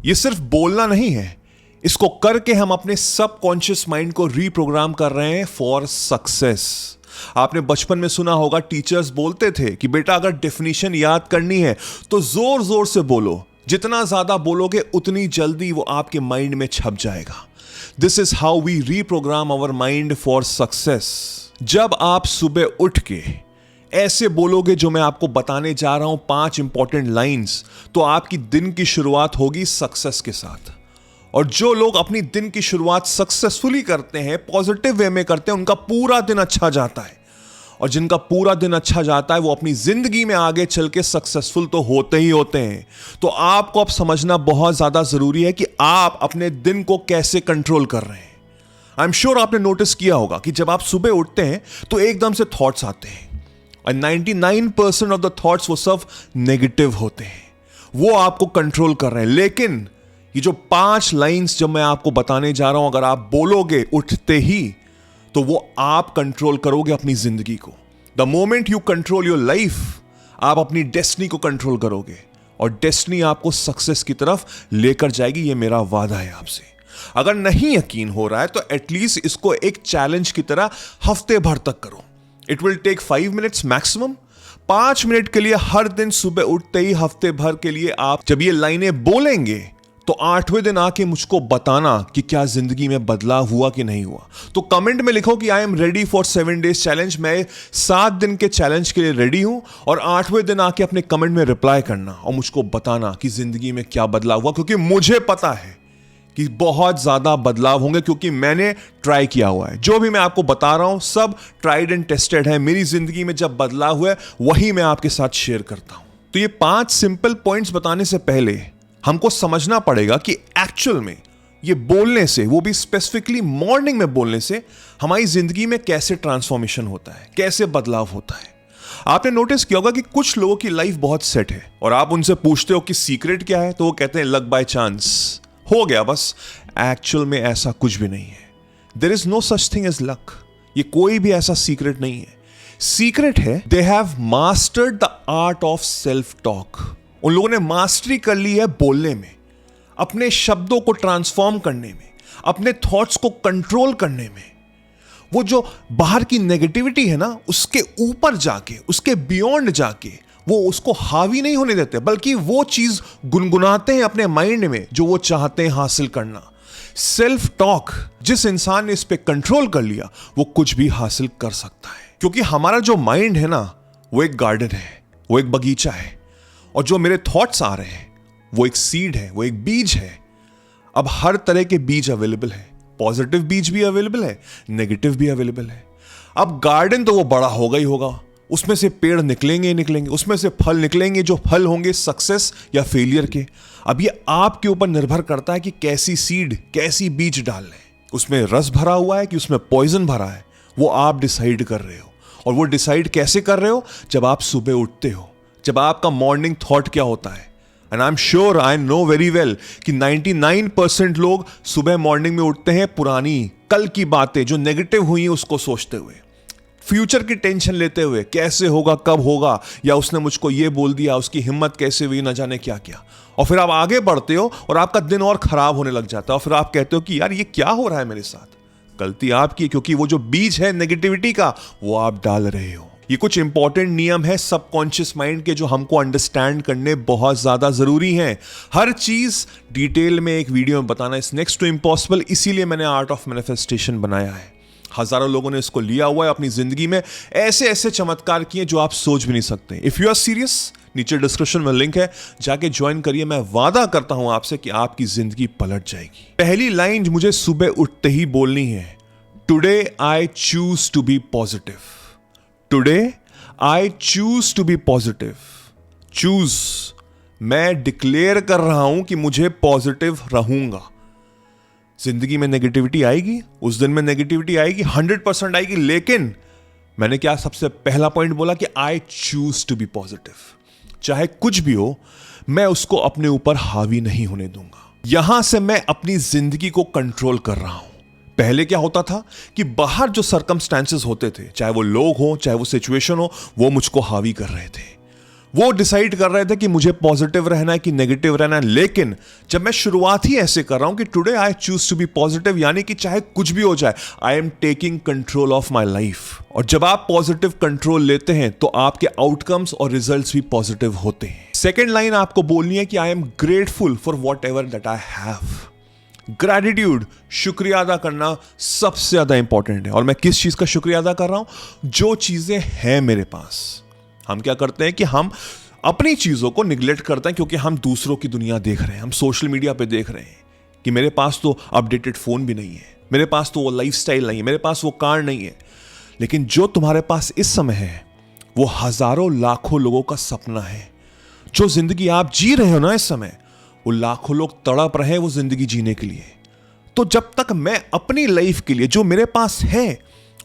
ये सिर्फ बोलना नहीं है, इसको करके हम अपने सबकॉन्शियस माइंड को रीप्रोग्राम कर रहे हैं फॉर सक्सेस। आपने बचपन में सुना होगा, टीचर्स बोलते थे कि बेटा अगर डेफिनेशन याद करनी है तो जोर जोर से बोलो, जितना ज्यादा बोलोगे उतनी जल्दी वो आपके माइंड में छप जाएगा। This is how we reprogram our mind for success. जब आप सुबह उठ के ऐसे बोलोगे जो मैं आपको बताने जा रहा हूं, 5 इंपॉर्टेंट लाइंस, तो आपकी दिन की शुरुआत होगी सक्सेस के साथ। और जो लोग अपनी दिन की शुरुआत सक्सेसफुली करते हैं, पॉजिटिव वे में करते हैं, उनका पूरा दिन अच्छा जाता है। और जिनका पूरा दिन अच्छा जाता है वो अपनी जिंदगी में आगे चल के सक्सेसफुल तो होते ही होते हैं। तो आपको अब समझना बहुत ज्यादा जरूरी है कि आप अपने दिन को कैसे कंट्रोल कर रहे हैं। आई एम श्योर आपने नोटिस किया होगा कि जब आप सुबह उठते हैं तो एकदम से थॉट्स आते हैं, और 99% ऑफ द थॉट्स वो सब नेगेटिव होते हैं, वो आपको कंट्रोल कर रहे हैं। लेकिन ये जो 5 लाइंस जब मैं आपको बताने जा रहा हूं, अगर आप बोलोगे उठते ही, तो वो आप कंट्रोल करोगे अपनी जिंदगी को। The moment you control your life, आप अपनी डेस्टिनी को कंट्रोल करोगे, और डेस्टिनी आपको सक्सेस की तरफ लेकर जाएगी। ये मेरा वादा है आपसे। अगर नहीं यकीन हो रहा है तो एटलीस्ट इसको एक चैलेंज की तरह हफ्ते भर तक करो। It will take 5 minutes maximum. 5 minute के लिए हर दिन सुबह उठते ही हफ्ते भर के लिए आप जब ये लाइनें बोलेंगे तो 8वें दिन आके मुझको बताना कि क्या जिंदगी में बदलाव हुआ कि नहीं हुआ। तो कमेंट में लिखो कि I am ready for 7 days challenge. मैं 7 दिन के चैलेंज के लिए रेडी हूं। और 8वें दिन आके अपने कमेंट में रिप्लाई करना और मुझको बताना कि जिंदगी में क्या बदलाव हुआ, क्योंकि मुझे पता है कि बहुत ज्यादा बदलाव होंगे, क्योंकि मैंने ट्राई किया हुआ है। जो भी मैं आपको बता रहा हूं सब ट्राइड एंड टेस्टेड है। मेरी जिंदगी में जब बदलाव हुआ वही मैं आपके साथ शेयर करता हूं। तो ये 5 सिंपल पॉइंट्स बताने से पहले हमको समझना पड़ेगा कि एक्चुअल में ये बोलने से, वो भी स्पेसिफिकली मॉर्निंग में बोलने से, हमारी जिंदगी में कैसे ट्रांसफॉर्मेशन होता है, कैसे बदलाव होता है। आपने नोटिस किया होगा कि कुछ लोगों की लाइफ बहुत सेट है और आप उनसे पूछते हो कि सीक्रेट क्या है, तो वो कहते हैं लक बाय चांस, हो गया बस। एक्चुअल में ऐसा कुछ भी नहीं है। There is no such thing as luck. ये कोई भी ऐसा सीक्रेट नहीं है। सीक्रेट है they have mastered the art of self talk. उन लोगों ने मास्टरी कर ली है बोलने में, अपने शब्दों को ट्रांसफॉर्म करने में, अपने थॉट्स को कंट्रोल करने में। वो जो बाहर की नेगेटिविटी है ना, उसके ऊपर जाके, उसके बियॉन्ड जाके वो उसको हावी नहीं होने देते, बल्कि वो चीज गुनगुनाते हैं अपने माइंड में जो वो चाहते हैं हासिल करना। सेल्फ टॉक, जिस इंसान ने इस पे कंट्रोल कर लिया वो कुछ भी हासिल कर सकता है। क्योंकि हमारा जो माइंड है ना, वो एक गार्डन है, वो एक बगीचा है, और जो मेरे थॉट्स आ रहे हैं वो एक सीड है, वो एक बीज है। अब हर तरह के बीज अवेलेबल है, पॉजिटिव बीज भी अवेलेबल है, नेगेटिव भी अवेलेबल है। अब गार्डन तो वो बड़ा होगा ही होगा, उसमें से पेड़ निकलेंगे ही निकलेंगे, उसमें से फल निकलेंगे, जो फल होंगे सक्सेस या फेलियर के। अब ये आपके ऊपर निर्भर करता है कि कैसी सीड, कैसी बीज डाल लें। उसमें रस भरा हुआ है कि उसमें पॉइजन भरा है, वो आप डिसाइड कर रहे हो। और वो डिसाइड कैसे कर रहे हो? जब आप सुबह उठते हो, जब आपका मॉर्निंग थॉट क्या होता है। And I am sure, I know very well कि 99% लोग सुबह मॉर्निंग में उठते हैं पुरानी कल की बातें जो नेगेटिव हुई हैं उसको सोचते हुए, फ्यूचर की टेंशन लेते हुए, कैसे होगा, कब होगा, या उसने मुझको ये बोल दिया, उसकी हिम्मत कैसे हुई, ना जाने क्या क्या। और फिर आप आगे बढ़ते हो और आपका दिन और खराब होने लग जाता है, और फिर आप कहते हो कि यार ये क्या हो रहा है मेरे साथ। गलती आपकी, क्योंकि वो जो बीज है नेगेटिविटी का वो आप डाल रहे हो। ये कुछ इंपॉर्टेंट नियम है सबकॉन्शियस माइंड के जो हमको अंडरस्टैंड करने बहुत ज्यादा जरूरी हैं। हर चीज डिटेल में एक वीडियो में बताना इज नेक्स्ट टू इम्पॉसिबल, इसीलिए मैंने आर्ट ऑफ मैनिफेस्टेशन बनाया है। हजारों लोगों ने इसको लिया हुआ है अपनी जिंदगी में, ऐसे ऐसे चमत्कार किए जो आप सोच भी नहीं सकते। इफ यू आर सीरियस, नीचे डिस्क्रिप्शन में लिंक है, जाके ज्वाइन करिए। मैं वादा करता हूं आपसे कि आपकी जिंदगी पलट जाएगी। पहली लाइन मुझे सुबह उठते ही बोलनी है, today I choose to be positive. Today I choose to be positive. Choose, मैं डिक्लेयर कर रहा हूं कि मुझे पॉजिटिव रहूंगा। जिंदगी में नेगेटिविटी आएगी, उस दिन में नेगेटिविटी आएगी, 100% आएगी, लेकिन मैंने क्या सबसे पहला पॉइंट बोला कि I choose to be positive. चाहे कुछ भी हो, मैं उसको अपने ऊपर हावी नहीं होने दूंगा। यहां से मैं अपनी जिंदगी को कंट्रोल कर रहा हूं। पहले क्या होता था कि बाहर जो सर्कमस्टेंसेस होते थे, चाहे वो लोग हो, चाहे वो सिचुएशन हो, वो मुझको हावी कर रहे थे, वो डिसाइड कर रहे थे कि मुझे पॉजिटिव रहना है कि नेगेटिव रहना है। लेकिन जब मैं शुरुआत ही ऐसे कर रहा हूं कि today I choose to be positive, यानी कि चाहे कुछ भी हो जाए, I am taking control of my life. और जब आप पॉजिटिव कंट्रोल लेते हैं तो आपके आउटकम्स और रिजल्ट्स भी पॉजिटिव होते हैं। सेकेंड लाइन आपको बोलनी है कि I am grateful for what ever that I have. Gratitude, शुक्रिया अदा करना सबसे ज्यादा इंपॉर्टेंट है। और मैं किस चीज का शुक्रिया अदा कर रहा हूं? जो चीजें हैं मेरे पास। हम क्या करते हैं कि हम अपनी चीजों को निगलेक्ट करते हैं क्योंकि हम दूसरों की दुनिया देख रहे हैं, हम सोशल मीडिया पे देख रहे हैं कि मेरे पास तो अपडेटेड फोन भी नहीं है, मेरे पास तो वो लाइफस्टाइल नहीं है, मेरे पास वो कार नहीं है। लेकिन जो तुम्हारे पास इस समय है वो हजारों लाखों लोगों का सपना है। जो जिंदगी आप जी रहे हो ना इस समय, वो लाखों लोग तड़प रहे हैं वो जिंदगी जीने के लिए। तो जब तक मैं अपनी लाइफ के लिए जो मेरे पास है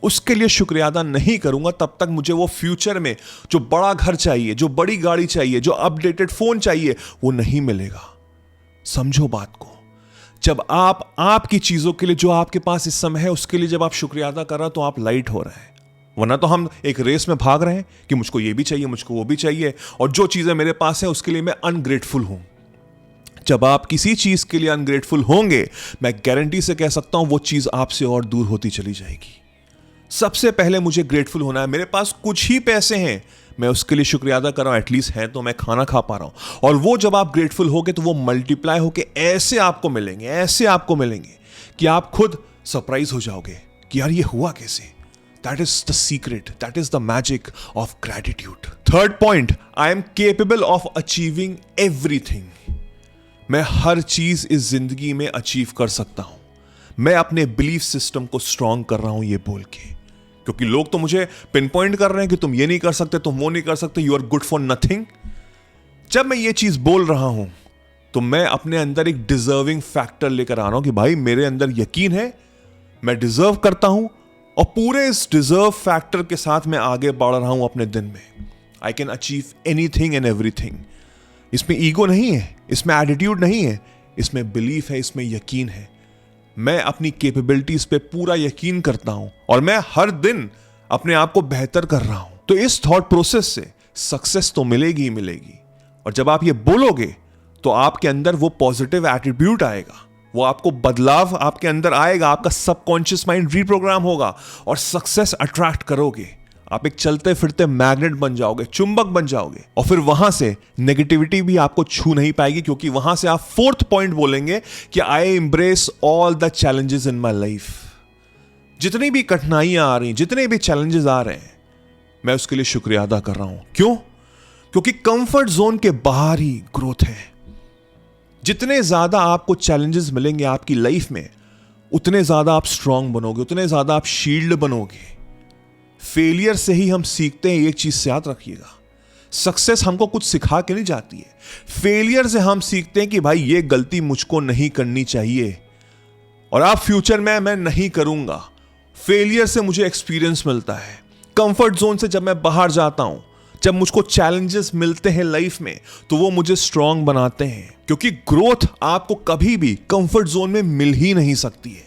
उसके लिए शुक्रिया अदा नहीं करूंगा, तब तक मुझे वो फ्यूचर में जो बड़ा घर चाहिए, जो बड़ी गाड़ी चाहिए, जो अपडेटेड फोन चाहिए, वो नहीं मिलेगा। समझो बात को। जब आप आपकी चीजों के लिए जो आपके पास इस समय है उसके लिए जब आप शुक्रिया अदा कर रहे हो तो आप लाइट हो रहे हैं। वरना तो हम एक रेस में भाग रहे हैं कि मुझको ये भी चाहिए, मुझको वो भी चाहिए, और जो चीजें मेरे पास है उसके लिए मैं अनग्रेटफुल हूं। जब आप किसी चीज के लिए अनग्रेटफुल होंगे, मैं गारंटी से कह सकता हूं वो चीज आपसे और दूर होती चली जाएगी। सबसे पहले मुझे ग्रेटफुल होना है। मेरे पास कुछ ही पैसे हैं, मैं उसके लिए शुक्रिया अदा कर रहा हूं, एटलीस्ट है तो मैं खाना खा पा रहा हूं। और वो जब आप ग्रेटफुल होगे तो वो मल्टीप्लाई होके ऐसे आपको मिलेंगे, ऐसे आपको मिलेंगे कि आप खुद सरप्राइज हो जाओगे कि यार ये हुआ कैसे। That is the secret, that is the magic of gratitude. Third point, I am capable of achieving everything. मैं हर चीज इस जिंदगी में अचीव कर सकता हूं। मैं अपने बिलीफ सिस्टम को स्ट्रांग कर रहा हूं ये बोल के, क्योंकि लोग तो मुझे पिन पॉइंट कर रहे हैं कि तुम ये नहीं कर सकते, तुम वो नहीं कर सकते, you are good for nothing. जब मैं ये चीज बोल रहा हूं तो मैं अपने अंदर एक डिजर्विंग फैक्टर लेकर आ रहा हूं कि भाई मेरे अंदर यकीन है, मैं डिजर्व करता हूं, और पूरे इस डिजर्व फैक्टर के साथ मैं आगे बढ़ रहा हूं अपने दिन में। I can achieve anything and everything. इसमें ईगो नहीं है, इसमें एटीट्यूड नहीं है, इसमें बिलीफ है, इसमें यकीन है। मैं अपनी कैपेबिलिटीज पे पूरा यकीन करता हूं और मैं हर दिन अपने आप को बेहतर कर रहा हूं। तो इस थॉट प्रोसेस से सक्सेस तो मिलेगी ही मिलेगी। और जब आप ये बोलोगे तो आपके अंदर वो पॉजिटिव एटीट्यूड आएगा, वो आपको बदलाव आपके अंदर आएगा, आपका सबकॉन्शियस माइंड रीप्रोग्राम होगा और सक्सेस अट्रैक्ट करोगे। आप एक चलते फिरते मैग्नेट बन जाओगे, चुंबक बन जाओगे, और फिर वहां से नेगेटिविटी भी आपको छू नहीं पाएगी, क्योंकि वहां से आप फोर्थ पॉइंट बोलेंगे कि I embrace all the challenges in my life. जितनी भी कठिनाइयां आ रही, जितने भी चैलेंजेस आ रहे हैं, मैं उसके लिए शुक्रिया अदा कर रहा हूं। क्यों? क्योंकि कंफर्ट जोन के बाहर ही ग्रोथ है। जितने ज्यादा आपको चैलेंजेस मिलेंगे आपकी लाइफ में, उतने ज्यादा आप स्ट्रांग बनोगे, उतने ज्यादा आप शील्ड बनोगे। फेलियर से ही हम सीखते हैं, एक चीज से याद रखिएगा। सक्सेस हमको कुछ सिखा के नहीं जाती है, फेलियर से हम सीखते हैं कि भाई ये गलती मुझको नहीं करनी चाहिए और अब फ्यूचर में मैं नहीं करूंगा। फेलियर से मुझे एक्सपीरियंस मिलता है। कंफर्ट जोन से जब मैं बाहर जाता हूं, जब मुझको चैलेंजेस मिलते हैं लाइफ में, तो वो मुझे स्ट्रांग बनाते हैं, क्योंकि ग्रोथ आपको कभी भी कंफर्ट जोन में मिल ही नहीं सकती है।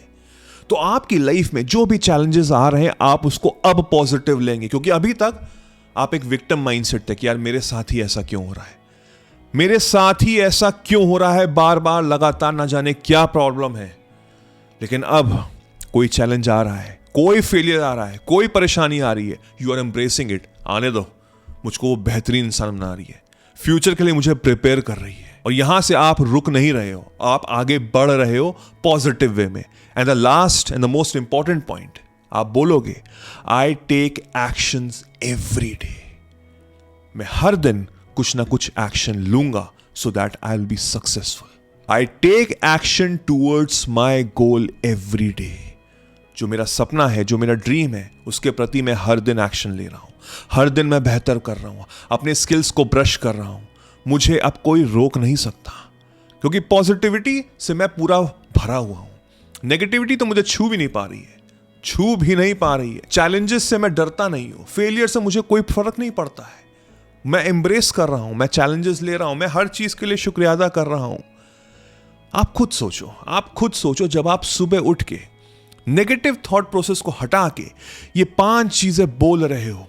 तो आपकी लाइफ में जो भी चैलेंजेस आ रहे हैं, आप उसको अब पॉजिटिव लेंगे, क्योंकि अभी तक आप एक विक्टिम माइंडसेट थे कि यार मेरे साथ ही ऐसा क्यों हो रहा है, मेरे साथ ही ऐसा क्यों हो रहा है, बार बार लगातार, ना जाने क्या प्रॉब्लम है। लेकिन अब कोई चैलेंज आ रहा है, कोई फेलियर आ रहा है, कोई परेशानी आ रही है, यू आर एम्ब्रेसिंग इट। आने दो, मुझको वो बेहतरीन इंसान बना रही है, फ्यूचर के लिए मुझे प्रिपेयर कर रही है। और यहां से आप रुक नहीं रहे हो, आप आगे बढ़ रहे हो पॉजिटिव वे में। And the last and the most important point, आप बोलोगे I take actions every day. मैं हर दिन कुछ ना कुछ एक्शन लूंगा so that I will be successful. I take action towards my goal every day. जो मेरा सपना है, जो मेरा ड्रीम है, उसके प्रति मैं हर दिन एक्शन ले रहा हूं, हर दिन मैं बेहतर कर रहा हूं, अपने स्किल्स को ब्रश कर रहा हूं। मुझे अब कोई रोक नहीं सकता, क्योंकि पॉजिटिविटी से मैं पूरा भरा हुआ हूं। नेगेटिविटी तो मुझे छू भी नहीं पा रही है, छू भी नहीं पा रही है। चैलेंजेस से मैं डरता नहीं हूं, फेलियर से मुझे कोई फर्क नहीं पड़ता है। मैं एम्ब्रेस कर रहा हूं, मैं चैलेंजेस ले रहा हूं, मैं हर चीज के लिए शुक्रिया अदा कर रहा हूं। आप खुद सोचो, आप खुद सोचो, जब आप सुबह उठ के नेगेटिव थॉट प्रोसेस को हटा के ये 5 चीजें बोल रहे हो,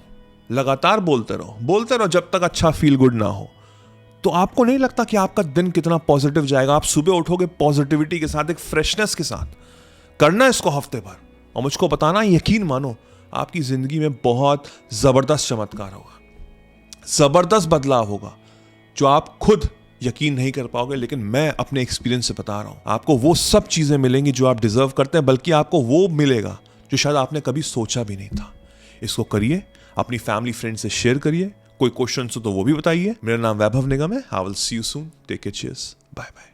लगातार बोलते रहो जब तक अच्छा फील गुड ना हो। तो आपको नहीं लगता कि आपका दिन कितना पॉजिटिव जाएगा? आप सुबह उठोगे पॉजिटिविटी के साथ, एक फ्रेशनेस के साथ। करना इसको हफ्ते भर और मुझको बताना, यकीन मानो आपकी जिंदगी में बहुत जबरदस्त चमत्कार होगा, जबरदस्त बदलाव होगा जो आप खुद यकीन नहीं कर पाओगे। लेकिन मैं अपने एक्सपीरियंस से बता रहा हूं, आपको वो सब चीजें मिलेंगी जो आप डिजर्व करते हैं, बल्कि आपको वो मिलेगा जो शायद आपने कभी सोचा भी नहीं था। इसको करिए, अपनी फैमिली फ्रेंड से शेयर करिए। कोई क्वेश्चन हो तो वो भी बताइए। मेरा नाम वैभव निगम है। I will see you soon. Take care, cheers, bye bye.